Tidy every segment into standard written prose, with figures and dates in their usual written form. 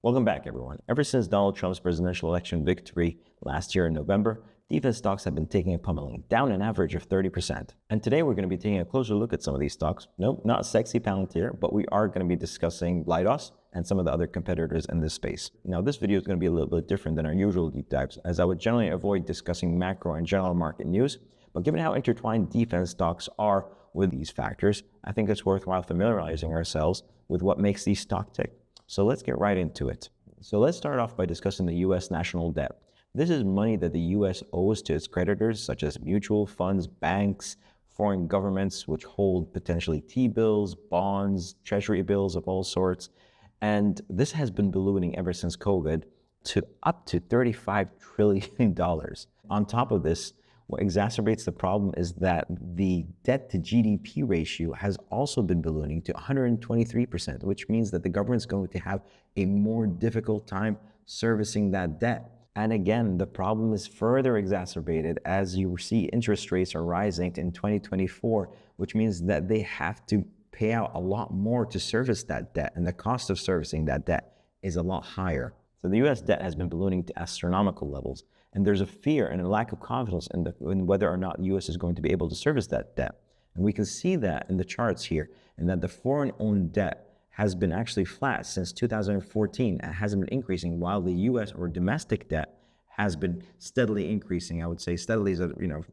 Welcome back, everyone. Ever since Donald Trump's presidential election victory last year in November, defense stocks have been taking a pummeling, down an average of 30%. And today we're going to be taking a closer look at some of these stocks. Nope, not sexy Palantir, but we are going to be discussing Leidos and some of the other competitors in this space. Now, this video is going to be a little bit different than our usual deep dives, as I would generally avoid discussing macro and general market news. But given how intertwined defense stocks are with these factors, I think it's worthwhile familiarizing ourselves with what makes these stocks tick. So let's get right into it. So let's start off by discussing the U.S. national debt. This is money that the U.S. owes to its creditors, such as mutual funds, banks, foreign governments, which hold potentially T-bills, bonds, treasury bills of all sorts. And this has been ballooning ever since COVID to up to $35 trillion. On top of this, what exacerbates the problem is that the debt to GDP ratio has also been ballooning to 123%, which means that the government's going to have a more difficult time servicing that debt. And again, the problem is further exacerbated as you see interest rates are rising in 2024, which means that they have to pay out a lot more to service that debt, and the cost of servicing that debt is a lot higher. So the US debt has been ballooning to astronomical levels, and there's a fear and a lack of confidence in whether or not the US is going to be able to service that debt. And we can see that in the charts here, and that the foreign-owned debt has been actually flat since 2014 and hasn't been increasing, while the US or domestic debt has been steadily increasing. I would say steadily is a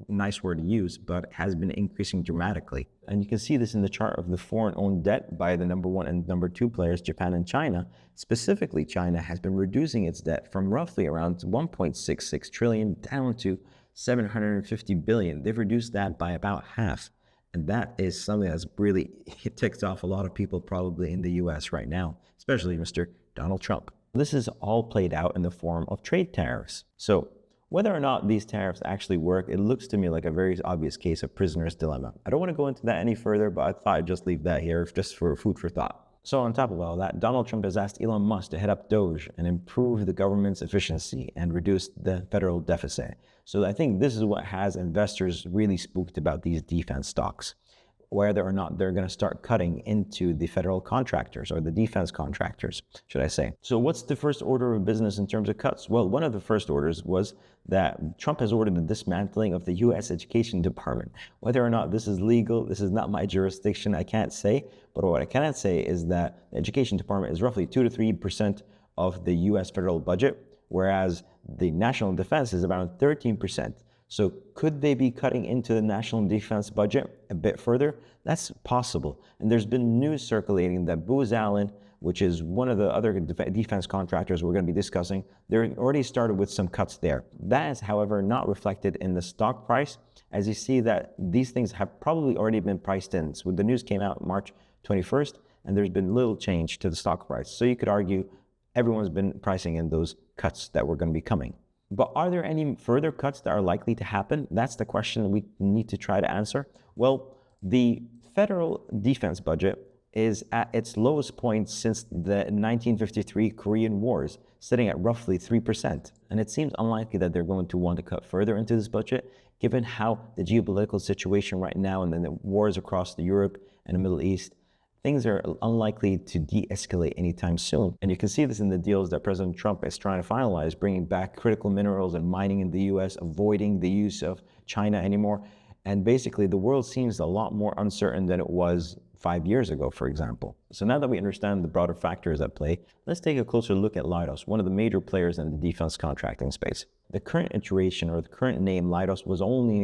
nice word to use, but it has been increasing dramatically. And you can see this in the chart of the foreign-owned debt by the number one and number two players, Japan and China. Specifically, China has been reducing its debt from roughly around 1.66 trillion down to 750 billion. They've reduced that by about half. And that is something that's really ticked off a lot of people probably in the US right now, especially Mr. Donald Trump. This is all played out in the form of trade tariffs. So whether or not these tariffs actually work, it looks to me like a very obvious case of prisoner's dilemma. I don't want to go into that any further, but I thought I'd just leave that here just for food for thought. So on top of all that, Donald Trump has asked Elon Musk to head up DOGE and improve the government's efficiency and reduce the federal deficit. So I think this is what has investors really spooked about these defense stocks, whether or not they're going to start cutting into the federal contractors or the defense contractors, should I say. So what's the first order of business in terms of cuts? Well, one of the first orders was that Trump has ordered the dismantling of the U.S. Education Department. Whether or not this is legal, this is not my jurisdiction, I can't say. But what I cannot say is that the Education Department is roughly 2 to 3% of the U.S. federal budget, whereas the national defense is around 13%. So could they be cutting into the national defense budget a bit further? That's possible. And there's been news circulating that Booz Allen, which is one of the other defense contractors we're going to be discussing, they're already started with some cuts there. That is, however, not reflected in the stock price, as you see that these things have probably already been priced in. So the news came out March 21st, and there's been little change to the stock price. So you could argue everyone's been pricing in those cuts that were going to be coming. But are there any further cuts that are likely to happen? That's the question we need to try to answer. Well, the federal defense budget is at its lowest point since the 1953 Korean Wars, sitting at roughly 3%. And it seems unlikely that they're going to want to cut further into this budget, given how the geopolitical situation right now and then the wars across Europe and the Middle East, things are unlikely to de-escalate anytime soon. And you can see this in the deals that President Trump is trying to finalize, bringing back critical minerals and mining in the US, avoiding the use of China anymore. And basically, the world seems a lot more uncertain than it was 5 years ago, for example. So now that we understand the broader factors at play, let's take a closer look at Leidos, one of the major players in the defense contracting space. The current iteration, or the current name Leidos,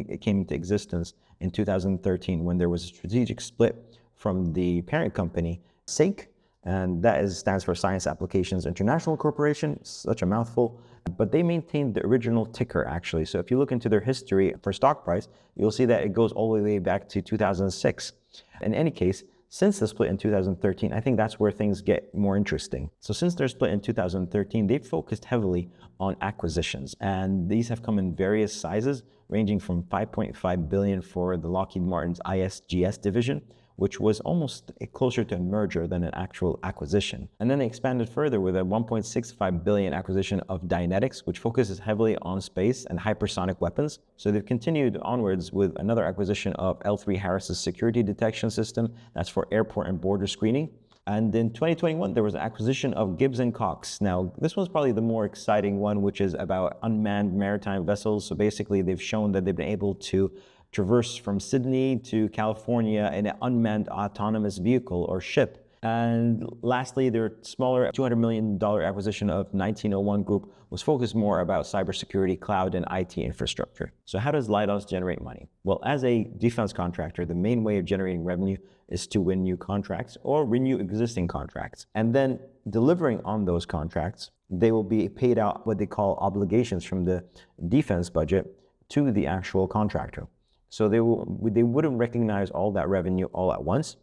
it came into existence in 2013 when there was a strategic split from the parent company, SAIC, and that stands for Science Applications International Corporation, such a mouthful, but they maintained the original ticker actually. So if you look into their history for stock price, you'll see that it goes all the way back to 2006. In any case, since the split in 2013, I think that's where things get more interesting. So since their split in 2013, they've focused heavily on acquisitions, and these have come in various sizes, ranging from 5.5 billion for the Lockheed Martin's ISGS division, which was almost closer to a merger than an actual acquisition. And then they expanded further with a 1.65 billion acquisition of Dynetics, which focuses heavily on space and hypersonic weapons. So they've continued onwards with another acquisition of L3 Harris's security detection system, that's for airport and border screening, And in 2021, there was an acquisition of Gibbs & Cox. Now, this one's probably the more exciting one, which is about unmanned maritime vessels. So basically, they've shown that they've been able to traverse from Sydney to California in an unmanned autonomous vehicle or ship. And lastly, their smaller $200 million acquisition of 1901 Group was focused more about cybersecurity, cloud, and IT infrastructure. So how does Leidos generate money? Well, as a defense contractor, the main way of generating revenue is to win new contracts or renew existing contracts. And then delivering on those contracts, they will be paid out what they call obligations from the defense budget to the actual contractor. So they wouldn't recognize all that revenue all at once.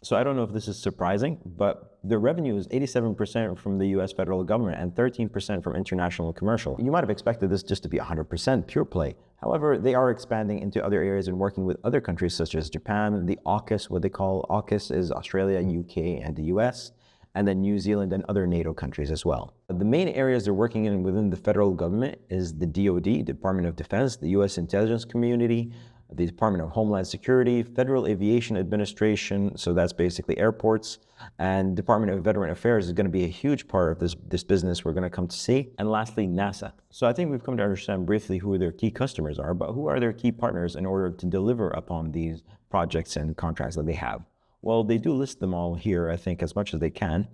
So I don't know if this is surprising, but the revenue is 87% from the US federal government and 13% from international and commercial. You might have expected this just to be 100% pure play. However, they are expanding into other areas and working with other countries such as Japan, the AUKUS, what they call AUKUS is Australia, UK, and the US, and then New Zealand and other NATO countries as well. The main areas they're working in within the federal government is the DoD, Department of Defense, the US intelligence community, the Department of Homeland Security, Federal Aviation Administration, so that's basically airports, and Department of Veteran Affairs is going to be a huge part of this business we're going to come to see. And lastly, NASA. So I think we've come to understand briefly who their key customers are, but who are their key partners in order to deliver upon these projects and contracts that they have? Well, they do list them all here, I think, as much as they can.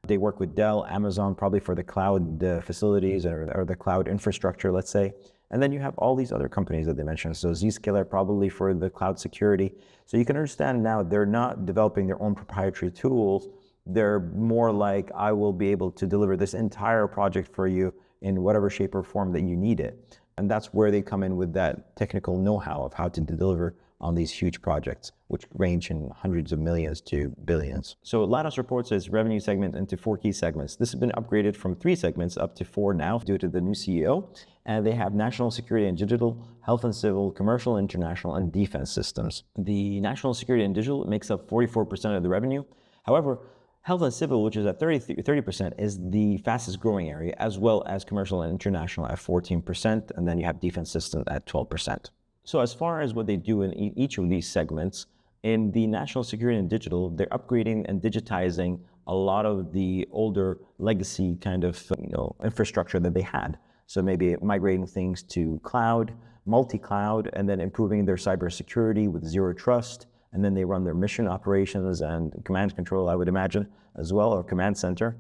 They work with Dell, Amazon, probably for the cloud facilities or the cloud infrastructure, let's say. And then you have all these other companies that they mentioned. So Zscaler probably for the cloud security. So you can understand now they're not developing their own proprietary tools. They're more like, I will be able to deliver this entire project for you in whatever shape or form that you need it. And that's where they come in with that technical know-how of how to deliver on these huge projects, which range in hundreds of millions to billions. So Leidos reports its revenue segment into 4 key segments. This has been upgraded from 3 segments up to 4 now due to the new CEO. And they have national security and digital, health and civil, commercial, international, and defense systems. The national security and digital makes up 44% of the revenue. However, health and civil, which is at 30%, is the fastest growing area, as well as commercial and international at 14%. And then you have defense systems at 12%. So as far as what they do in each of these segments, in the national security and digital, they're upgrading and digitizing a lot of the older legacy kind of infrastructure that they had. So maybe migrating things to cloud, multi-cloud, and then improving their cybersecurity with zero trust. And then they run their mission operations and command control, I would imagine, as well, or command center.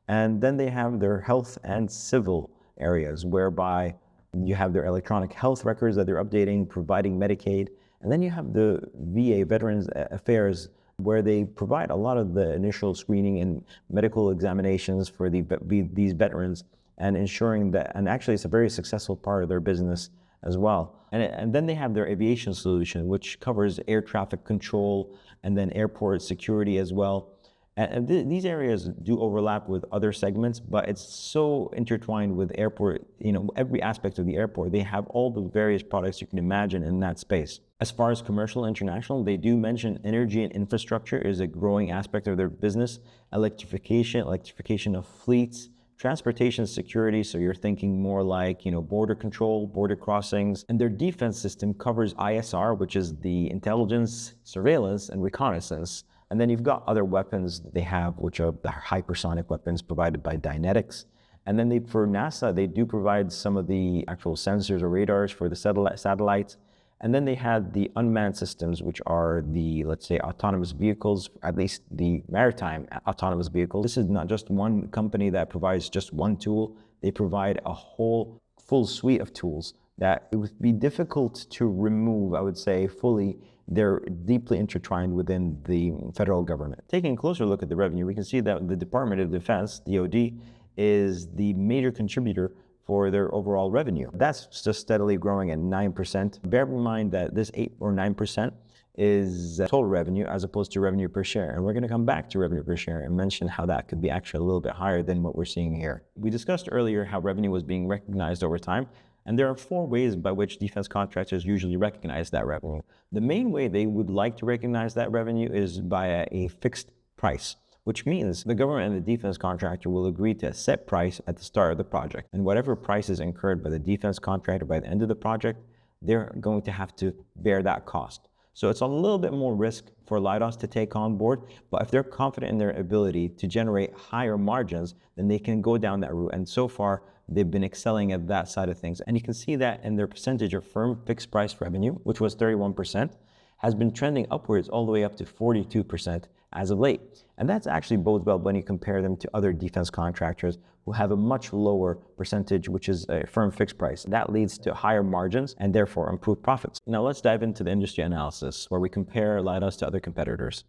And then they have their health and civil areas, whereby you have their electronic health records that they're updating, providing Medicaid. And then you have the VA, Veterans Affairs, where they provide a lot of the initial screening and medical examinations for these veterans and ensuring that, and actually it's a very successful part of their business as well. And then they have their aviation solution, which covers air traffic control and then airport security as well. And these areas do overlap with other segments, but it's so intertwined with airport, every aspect of the airport. They have all the various products you can imagine in that space. As far as commercial and international, they do mention energy and infrastructure is a growing aspect of their business. Electrification of fleets, transportation security, so you're thinking more like, border control, border crossings. And their defense system covers ISR, which is the intelligence, surveillance, and reconnaissance. And then you've got other weapons that they have, which are the hypersonic weapons provided by Dynetics. And then for NASA, they do provide some of the actual sensors or radars for the satellites. And then they had the unmanned systems, which are the, let's say, autonomous vehicles, at least the maritime autonomous vehicles. This is not just one company that provides just one tool. They provide a whole full suite of tools that it would be difficult to remove, I would say, fully. They're deeply intertwined within the federal government. Taking a closer look at the revenue, we can see that the Department of Defense, DoD, is the major contributor for their overall revenue. That's just steadily growing at 9%. Bear in mind that this 8 or 9% is total revenue as opposed to revenue per share. And we're going to come back to revenue per share and mention how that could be actually a little bit higher than what we're seeing here. We discussed earlier how revenue was being recognized over time. And there are 4 ways by which defense contractors usually recognize that revenue. The main way they would like to recognize that revenue is by a fixed price, which means the government and the defense contractor will agree to a set price at the start of the project. And whatever price is incurred by the defense contractor by the end of the project, they're going to have to bear that cost. So it's a little bit more risk for Leidos to take on board, but if they're confident in their ability to generate higher margins, then they can go down that route. And so far, they've been excelling at that side of things. And you can see that in their percentage of firm fixed price revenue, which was 31%, has been trending upwards all the way up to 42% as of late. And that's actually bodes well when you compare them to other defense contractors who have a much lower percentage, which is a firm fixed price. That leads to higher margins and therefore improved profits. Now let's dive into the industry analysis where we compare Leidos to other competitors.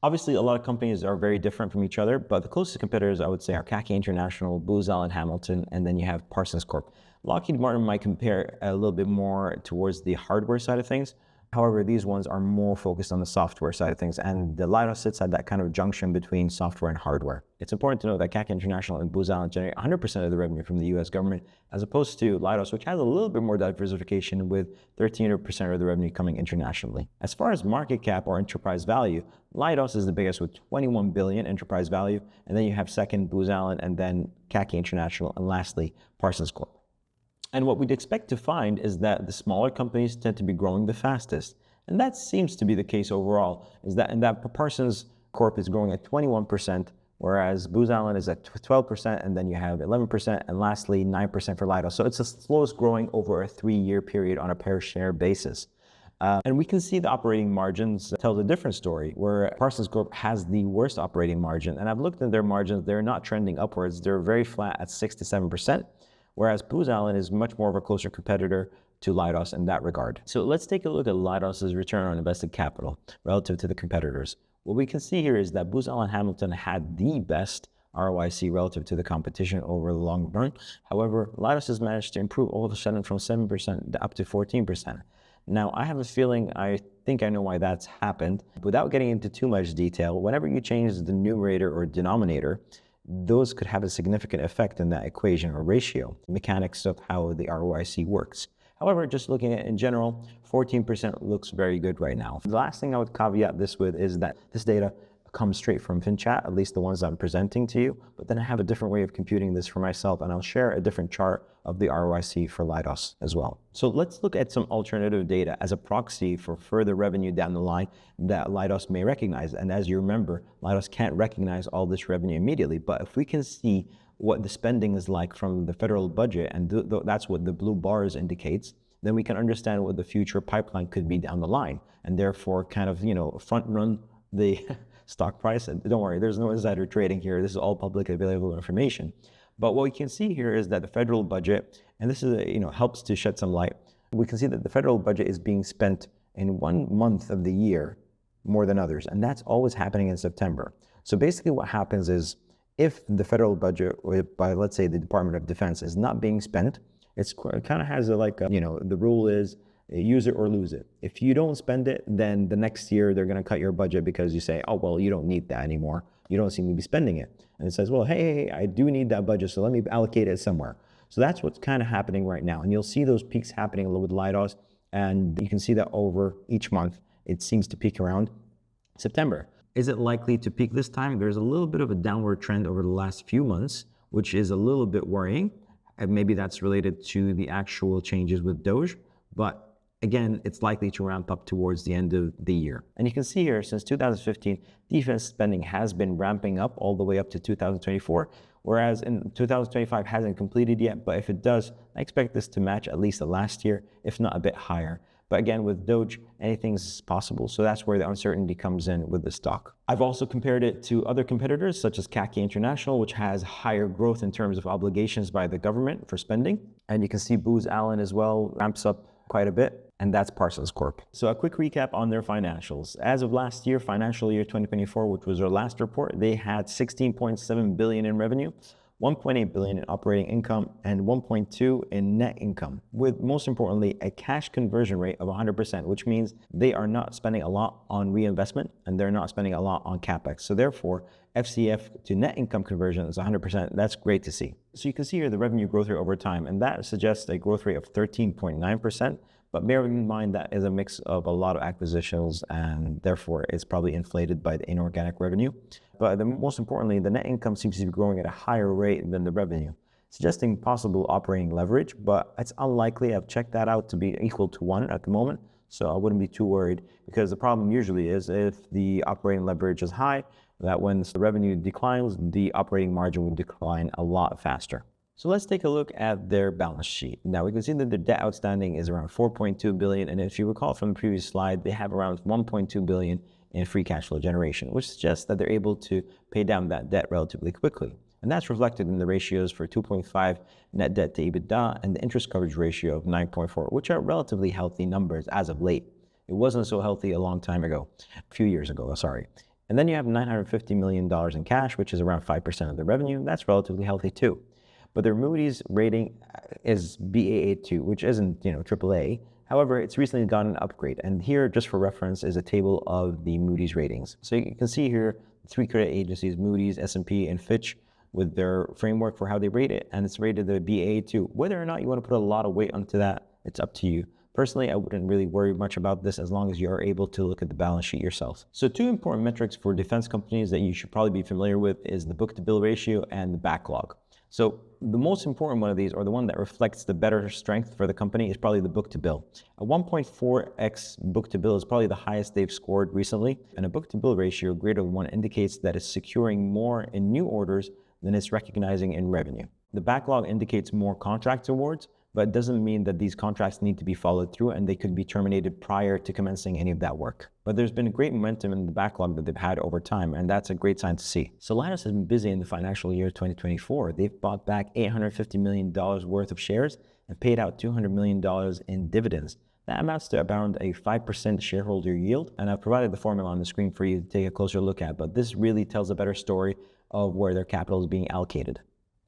Obviously, a lot of companies are very different from each other, but the closest competitors I would say are CACI International, Booz Allen Hamilton, and then you have Parsons Corp. Lockheed Martin might compare a little bit more towards the hardware side of things. However, these ones are more focused on the software side of things, and the Leidos sits at that kind of junction between software and hardware. It's important to know that CACI International and Booz Allen generate 100% of the revenue from the US government, as opposed to Leidos, which has a little bit more diversification with 13% of the revenue coming internationally. As far as market cap or enterprise value, Leidos is the biggest with 21 billion enterprise value, and then you have second Booz Allen, and then CACI International, and lastly, Parsons Corp. And what we'd expect to find is that the smaller companies tend to be growing the fastest. And that seems to be the case overall, is that Parsons Corp is growing at 21%, whereas Booz Allen is at 12%, and then you have 11%, and lastly, 9% for Leidos. So it's the slowest growing over a 3-year period on a per share basis. And we can see the operating margins tells a different story, where Parsons Corp has the worst operating margin. And I've looked at their margins, they're not trending upwards. They're very flat at 6 to 7%. Whereas Booz Allen is much more of a closer competitor to Leidos in that regard. So let's take a look at Leidos' return on invested capital relative to the competitors. What we can see here is that Booz Allen Hamilton had the best ROIC relative to the competition over the long run. However, Leidos has managed to improve all of a sudden from 7% up to 14%. Now, I have a feeling, I think I know why that's happened. Without getting into too much detail, whenever you change the numerator or denominator, those could have a significant effect in that equation or ratio, the mechanics of how the ROIC works. However, just looking at it in general, 14% looks very good right now. The last thing I would caveat this with is that this data comes straight from FinChat, at least the ones I'm presenting to you, but then I have a different way of computing this for myself, and I'll share a different chart of the ROIC for Leidos as well. So let's look at some alternative data as a proxy for further revenue down the line that Leidos may recognize. And as you remember, Leidos can't recognize all this revenue immediately, but if we can see what the spending is like from the federal budget, and that's what the blue bars indicates, then we can understand what the future pipeline could be down the line, and therefore kind of, front run the stock price. And don't worry, there's no insider trading here. This is all publicly available information. But what we can see here is that the federal budget, and this is, helps to shed some light. We can see that the federal budget is being spent in 1 month of the year more than others, and that's always happening in September. So basically what happens is if the federal budget by, let's say, the Department of Defense is not being spent, it kind of has the rule is use it or lose it. If you don't spend it, then the next year they're going to cut your budget because you say, oh, well, you don't need that anymore. You don't seem to be spending it. And it says, well, hey, I do need that budget, so let me allocate it somewhere. So that's what's kind of happening right now. And you'll see those peaks happening with Leidos, and you can see that over each month, it seems to peak around September. Is it likely to peak this time? There's a little bit of a downward trend over the last few months, which is a little bit worrying. And maybe that's related to the actual changes with DOGE, but again, it's likely to ramp up towards the end of the year. And you can see here, since 2015, defense spending has been ramping up all the way up to 2024, whereas in 2025 hasn't completed yet, but if it does, I expect this to match at least the last year, if not a bit higher. But again, with DOGE, anything's possible, so that's where the uncertainty comes in with the stock. I've also compared it to other competitors, such as CACI International, which has higher growth in terms of obligations by the government for spending. And you can see Booz Allen as well ramps up quite a bit, and that's Parsons Corp. So a quick recap on their financials. As of last year, financial year 2024, which was their last report, they had 16.7 billion in revenue, 1.8 billion in operating income, and 1.2 in net income, with most importantly a cash conversion rate of 100%, which means they are not spending a lot on reinvestment and they're not spending a lot on capex. So therefore, FCF to net income conversion is 100%. That's great to see. So you can see here the revenue growth rate over time, and that suggests a growth rate of 13.9%. But bear in mind that is a mix of a lot of acquisitions, and therefore it's probably inflated by the inorganic revenue. But most importantly, the net income seems to be growing at a higher rate than the revenue, suggesting possible operating leverage, but it's unlikely. I've checked that out to be equal to 1 at the moment. So I wouldn't be too worried, because the problem usually is if the operating leverage is high, that when the revenue declines, the operating margin will decline a lot faster. So let's take a look at their balance sheet. Now we can see that their debt outstanding is around 4.2 billion. And if you recall from the previous slide, they have around 1.2 billion in free cash flow generation, which suggests that they're able to pay down that debt relatively quickly. And that's reflected in the ratios for 2.5 net debt to EBITDA and the interest coverage ratio of 9.4, which are relatively healthy numbers as of late. It wasn't so healthy a long time ago, a few years ago, sorry. And then you have $950 million in cash, which is around 5% of the revenue. That's relatively healthy too. But their Moody's rating is Baa2, which isn't, AAA. However, it's recently gotten an upgrade. And here, just for reference, is a table of the Moody's ratings. So you can see here, three credit agencies, Moody's, S&P, and Fitch, with their framework for how they rate it. And it's rated the Baa2. Whether or not you want to put a lot of weight onto that, it's up to you. Personally, I wouldn't really worry much about this as long as you are able to look at the balance sheet yourself. So two important metrics for defense companies that you should probably be familiar with is the book-to-bill ratio and the backlog. So the most important one of these, or the one that reflects the better strength for the company, is probably the book-to-bill. A 1.4x book-to-bill is probably the highest they've scored recently, and a book-to-bill ratio greater than 1 indicates that it's securing more in new orders than it's recognizing in revenue. The backlog indicates more contract awards, but it doesn't mean that these contracts need to be followed through and they could be terminated prior to commencing any of that work. But there's been a great momentum in the backlog that they've had over time, and that's a great sign to see. So Leidos has been busy in the financial year 2024. They've bought back $850 million worth of shares and paid out $200 million in dividends. That amounts to around a 5% shareholder yield, and I've provided the formula on the screen for you to take a closer look at, but this really tells a better story of where their capital is being allocated.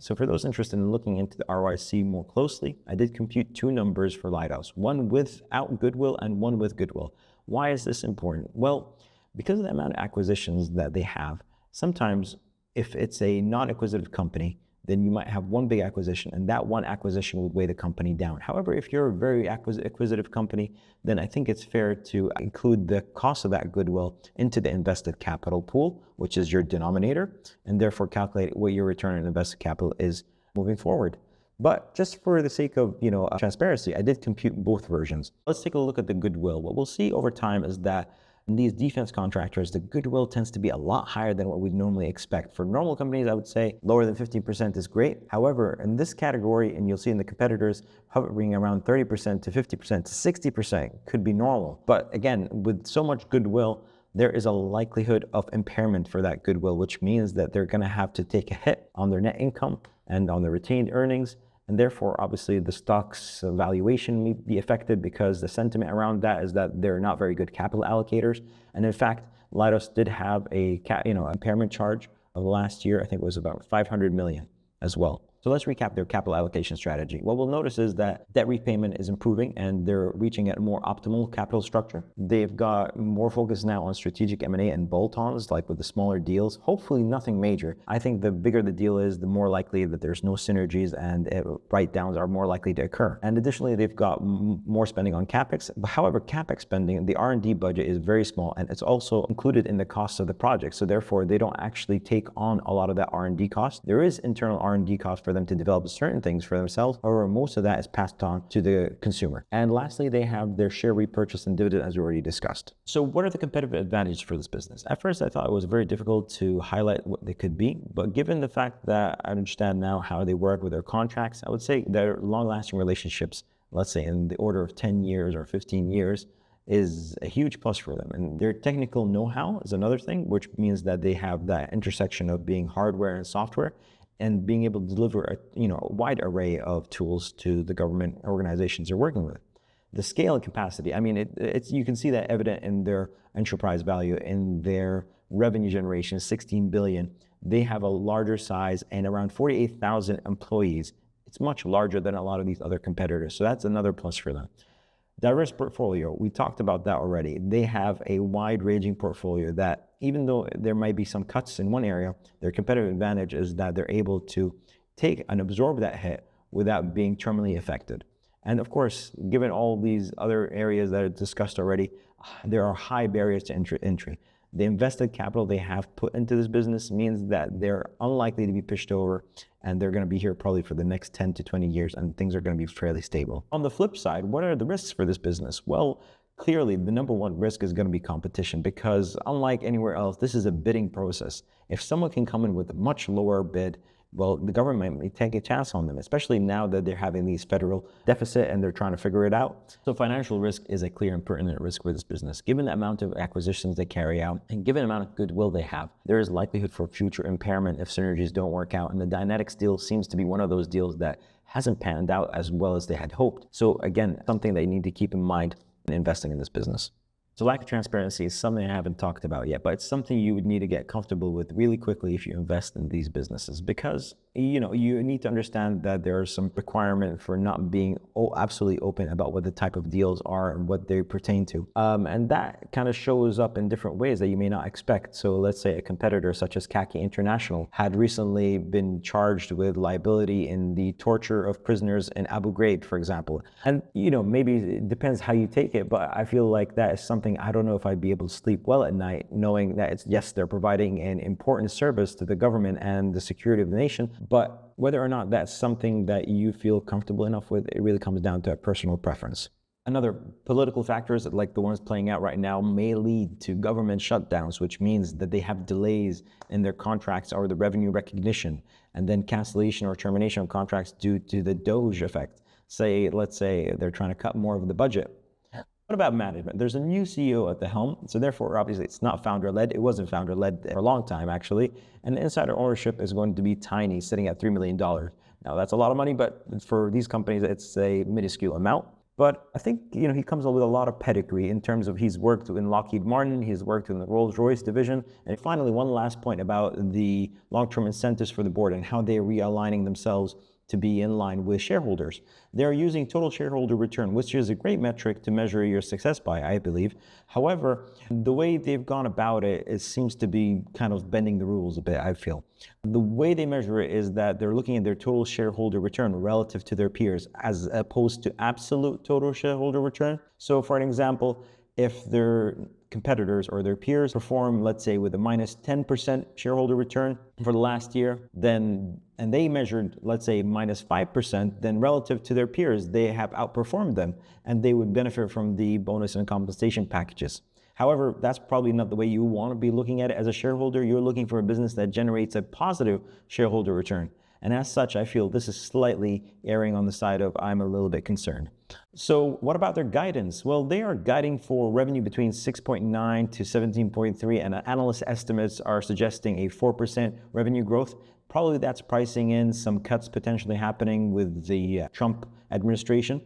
So for those interested in looking into the ROIC more closely, I did compute two numbers for Leidos, one without goodwill and one with goodwill. Why is this important? Well, because of the amount of acquisitions that they have, sometimes if it's a non-acquisitive company, then you might have one big acquisition, and that one acquisition would weigh the company down. However, if you're a very acquisitive company, then I think it's fair to include the cost of that goodwill into the invested capital pool, which is your denominator, and therefore calculate what your return on invested capital is moving forward. But just for the sake of transparency, I did compute both versions. Let's take a look at the goodwill. What we'll see over time is that in these defense contractors, the goodwill tends to be a lot higher than what we'd normally expect. For normal companies, I would say lower than 15% is great. However, in this category, and you'll see in the competitors, hovering around 30% to 50% to 60% could be normal. But again, with so much goodwill, there is a likelihood of impairment for that goodwill, which means that they're going to have to take a hit on their net income and on their retained earnings. And therefore, obviously, the stock's valuation may be affected because the sentiment around that is that they're not very good capital allocators. And in fact, Leidos did have a impairment charge of last year. I think it was about 500 million as well. So let's recap their capital allocation strategy. What we'll notice is that debt repayment is improving and they're reaching a more optimal capital structure. They've got more focus now on strategic M&A and bolt-ons, like with the smaller deals. Hopefully nothing major. I think the bigger the deal is, the more likely that there's no synergies and write-downs are more likely to occur. And additionally, they've got more spending on CapEx. However, CapEx spending, the R&D budget is very small, and it's also included in the cost of the project. So therefore, they don't actually take on a lot of that R&D cost. There is internal R&D cost for them to develop certain things for themselves. However, most of that is passed on to the consumer. And lastly, they have their share repurchase and dividend, as we already discussed. So what are the competitive advantages for this business? At first, I thought it was very difficult to highlight what they could be, but given the fact that I understand now how they work with their contracts, I would say their long-lasting relationships, let's say in the order of 10 years or 15 years, is a huge plus for them. And their technical know-how is another thing, which means that they have that intersection of being hardware and software, and being able to deliver a wide array of tools to the government organizations they're working with. The scale and capacity, I mean, you can see that evident in their enterprise value, in their revenue generation, 16 billion. They have a larger size and around 48,000 employees. It's much larger than a lot of these other competitors. So that's another plus for them. Diverse portfolio, we talked about that already. They have a wide-ranging portfolio that, even though there might be some cuts in one area, their competitive advantage is that they're able to take and absorb that hit without being terminally affected. And of course, given all these other areas that are discussed already, there are high barriers to entry. The invested capital they have put into this business means that they're unlikely to be pushed over, and they're going to be here probably for the next 10 to 20 years, and things are going to be fairly stable. On the flip side, what are the risks for this business? Well, Clearly, the number one risk is going to be competition because unlike anywhere else, this is a bidding process. If someone can come in with a much lower bid, well, the government may take a chance on them, especially now that they're having these federal deficit and they're trying to figure it out. So financial risk is a clear and pertinent risk for this business. Given the amount of acquisitions they carry out and given the amount of goodwill they have, there is likelihood for future impairment if synergies don't work out. And the Dynetics deal seems to be one of those deals that hasn't panned out as well as they had hoped. So again, something they need to keep in mind in investing in this business. So lack of transparency is something I haven't talked about yet, but it's something you would need to get comfortable with really quickly if you invest in these businesses, because you need to understand that there are some requirement for not being absolutely open about what the type of deals are and what they pertain to. And that kind of shows up in different ways that you may not expect. So let's say a competitor such as Khaki International had recently been charged with liability in the torture of prisoners in Abu Ghraib, for example. And maybe it depends how you take it, but I feel like that is something I don't know if I'd be able to sleep well at night, knowing that yes, they're providing an important service to the government and the security of the nation, but whether or not that's something that you feel comfortable enough with, it really comes down to a personal preference. Another political factors like the ones playing out right now may lead to government shutdowns, which means that they have delays in their contracts or the revenue recognition, and then cancellation or termination of contracts due to the DOGE effect. Let's say they're trying to cut more of the budget. What about management? There's a new CEO at the helm, so therefore, obviously, it's not founder-led. It wasn't founder-led for a long time, actually, and the insider ownership is going to be tiny, sitting at $3 million. Now, that's a lot of money, but for these companies, it's a minuscule amount. But I think, he comes up with a lot of pedigree in terms of he's worked in Lockheed Martin, he's worked in the Rolls-Royce division. And finally, one last point about the long-term incentives for the board and how they're realigning themselves to be in line with shareholders. They're using total shareholder return, which is a great metric to measure your success by, I believe. However, the way they've gone about it seems to be kind of bending the rules a bit, I feel. The way they measure it is that they're looking at their total shareholder return relative to their peers, as opposed to absolute total shareholder return. So for an example, if their competitors or their peers perform, let's say, with a minus 10% shareholder return for the last year, and they measured, let's say, minus 5%, then relative to their peers, they have outperformed them and they would benefit from the bonus and compensation packages. However, that's probably not the way you want to be looking at it as a shareholder. You're looking for a business that generates a positive shareholder return. And as such, I feel this is slightly erring on the side of I'm a little bit concerned. So what about their guidance? Well, they are guiding for revenue between 6.9 to 17.3, and analyst estimates are suggesting a 4% revenue growth. Probably that's pricing in some cuts potentially happening with the Trump administration.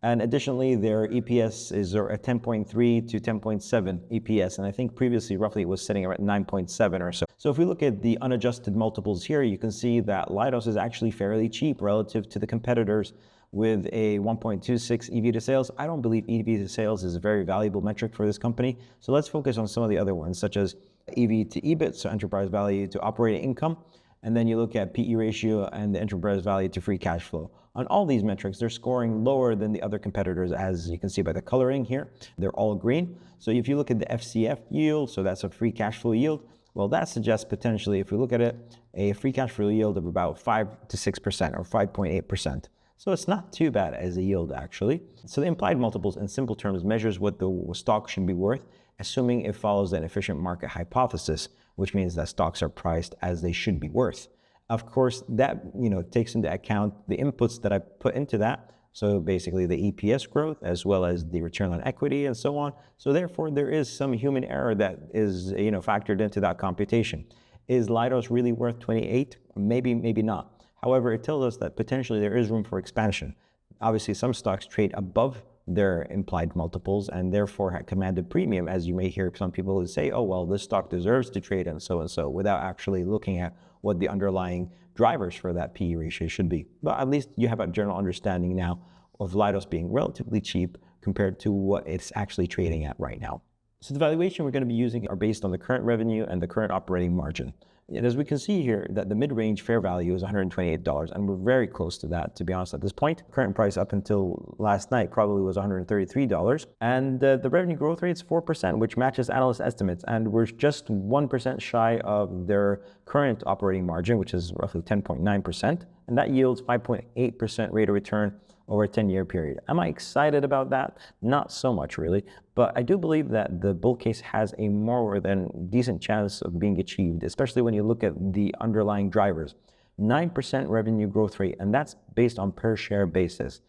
And additionally, their EPS is at 10.3 to 10.7 EPS. And I think previously, roughly, it was sitting at 9.7 or so. So if we look at the unadjusted multiples here, you can see that Leidos is actually fairly cheap relative to the competitors with a 1.26 EV to sales. I don't believe EV to sales is a very valuable metric for this company. So let's focus on some of the other ones, such as EV to EBIT, so enterprise value to operating income. And then you look at PE ratio and the enterprise value to free cash flow. On all these metrics, they're scoring lower than the other competitors, as you can see by the coloring here. They're all green. So if you look at the FCF yield, so that's a free cash flow yield, well, that suggests potentially, if we look at it, a free cash flow yield of about 5 to 6% or 5.8%. So it's not too bad as a yield, actually. So the implied multiples, in simple terms, measures what the stock should be worth, assuming it follows an efficient market hypothesis, which means that stocks are priced as they should be worth. Of course, that takes into account the inputs that I put into that. So basically the EPS growth, as well as the return on equity and so on. So therefore, there is some human error that is factored into that computation. Is Leidos really worth 28? Maybe, maybe not. However, it tells us that potentially there is room for expansion. Obviously, some stocks trade above their implied multiples and therefore command a premium, as you may hear some people say, oh, well, this stock deserves to trade and so, without actually looking at what the underlying drivers for that PE ratio should be. But at least you have a general understanding now of Leidos being relatively cheap compared to what it's actually trading at right now. So the valuation we're going to be using are based on the current revenue and the current operating margin. And as we can see here, that the mid-range fair value is $128, and we're very close to that, to be honest, at this point. Current price up until last night probably was $133, and the revenue growth rate is 4%, which matches analyst estimates, and we're just 1% shy of their current operating margin, which is roughly 10.9%, and that yields 5.8% rate of return over a 10-year period. Am I excited about that? Not so much really, but I do believe that the bull case has a more than decent chance of being achieved, especially when you look at the underlying drivers. 9% revenue growth rate, and that's based on per share basis.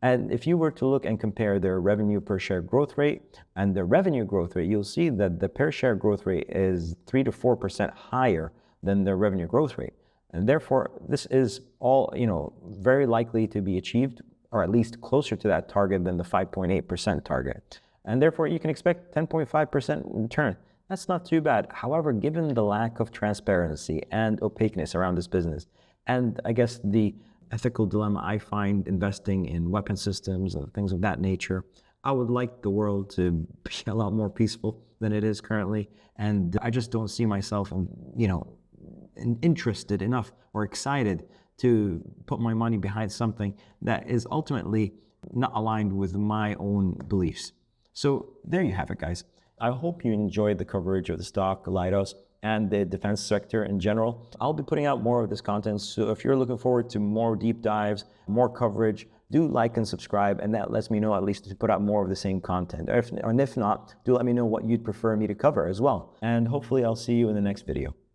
And if you were to look and compare their revenue per share growth rate and the revenue growth rate, you'll see that the per share growth rate is 3 to 4% higher than their revenue growth rate. And therefore, this is all, very likely to be achieved, or at least closer to that target than the 5.8% target. And therefore, you can expect 10.5% return. That's not too bad. However, given the lack of transparency and opaqueness around this business, and I guess the ethical dilemma I find investing in weapon systems and things of that nature, I would like the world to be a lot more peaceful than it is currently. And I just don't see myself, interested enough or excited to put my money behind something that is ultimately not aligned with my own beliefs. So there you have it, guys. I hope you enjoyed the coverage of the stock, Leidos, and the defense sector in general. I'll be putting out more of this content, so if you're looking forward to more deep dives, more coverage, do like and subscribe, and that lets me know at least to put out more of the same content. And if not, do let me know what you'd prefer me to cover as well. And hopefully I'll see you in the next video.